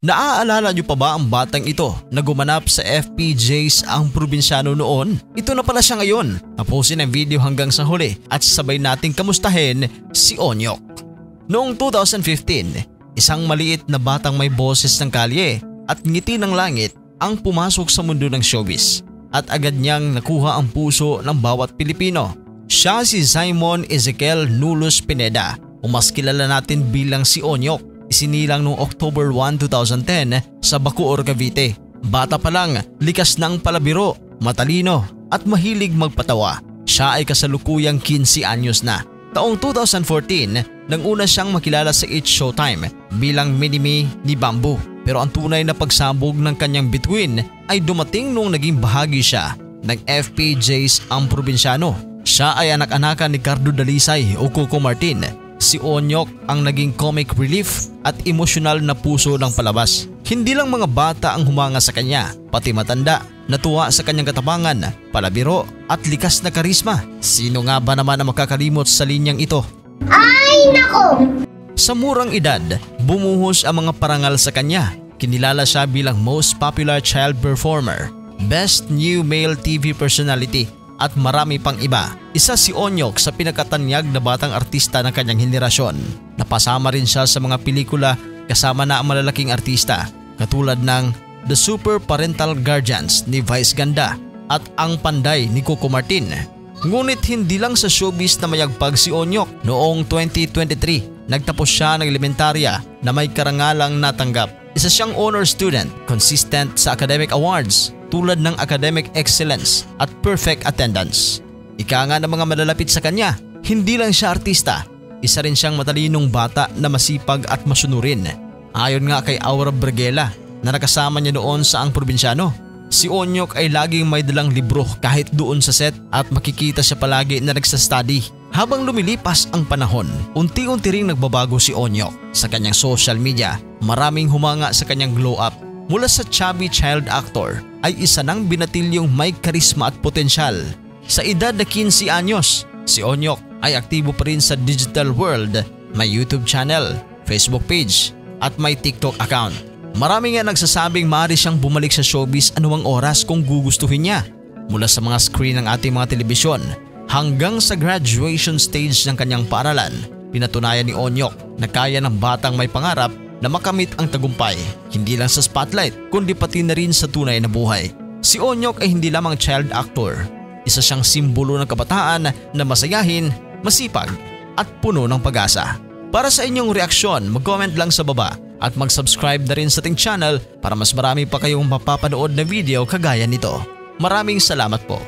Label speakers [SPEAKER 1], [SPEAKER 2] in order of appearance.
[SPEAKER 1] Naaalala niyo pa ba ang batang ito na gumanap sa FPJs ang probinsyano noon? Ito na pala siya ngayon. Tapusin ang video hanggang sa huli at sabay nating kamustahin si Onyok. Noong 2015, isang maliit na batang may boses ng kalye at ngiti ng langit ang pumasok sa mundo ng showbiz at agad niyang nakuha ang puso ng bawat Pilipino. Siya si Simon Ezekiel Nulos Pineda o mas kilala natin bilang si Onyok. Isinilang noong October 1, 2010 sa Bacoor, Cavite. Bata pa lang, likas ng palabiro, matalino at mahilig magpatawa. Siya ay kasalukuyang 15 anyos na. Taong 2014 nang una siyang makilala sa It's Showtime bilang Minimi ni Bamboo. Pero ang tunay na pagsabog ng kanyang bituin ay dumating noong naging bahagi siya ng FPJs ang probinsyano. Siya ay anak-anakan ni Cardo Dalisay o Coco Martin. Si Onyok ang naging comic relief at emosyonal na puso ng palabas. Hindi lang mga bata ang humanga sa kanya, pati matanda, natuwa sa kanyang katapangan, palabiro at likas na karisma. Sino nga ba naman ang makakalimot sa linyang ito?
[SPEAKER 2] Ay nako!
[SPEAKER 1] Sa murang edad, bumuhos ang mga parangal sa kanya. Kinilala siya bilang Most Popular Child Performer, Best New Male TV Personality at marami pang iba. Isa si Onyok sa pinakatanyag na batang artista ng kanyang henerasyon. Napasama rin siya sa mga pelikula kasama na ang malalaking artista katulad ng The Super Parental Guardians ni Vice Ganda at Ang Panday ni Coco Martin. Ngunit hindi lang sa showbiz na mayagpag si Onyok. Noong 2023, nagtapos siya ng elementarya na may karangalang natanggap. Isa siyang honor student, consistent sa academic awards tulad ng Academic Excellence at Perfect Attendance. Ika nga ng mga malalapit sa kanya, hindi lang siya artista, isa rin siyang matalinong bata na masipag at masunurin. Ayon nga kay Aura Bragela na nakasama niya noon sa ang probinsyano, si Onyok ay laging may dalang libro kahit doon sa set at makikita siya palagi na nagsastudy. Habang lumilipas ang panahon, unti-unti ring nagbabago si Onyok. Sa kanyang social media, maraming humanga sa kanyang glow up. Mula sa chubby child actor ay isa ng binatilyong may karisma at potensyal. Sa edad na 15 anyos, si Onyok ay aktibo pa rin sa digital world. May YouTube channel, Facebook page at may TikTok account. Marami nga nagsasabing maaari siyang bumalik sa showbiz anumang oras kung gugustuhin niya. Mula sa mga screen ng ating mga telebisyon hanggang sa graduation stage ng kanyang paaralan, pinatunayan ni Onyok na kaya ng batang may pangarap na makamit ang tagumpay, hindi lang sa spotlight kundi pati na rin sa tunay na buhay. Si Onyok ay hindi lamang child actor, isa siyang simbolo ng kabataan na masayahin, masipag at puno ng pag-asa. Para sa inyong reaksyon, mag-comment lang sa baba at mag-subscribe na rin sa ating channel para mas marami pa kayong mapapanood na video kagaya nito. Maraming salamat po.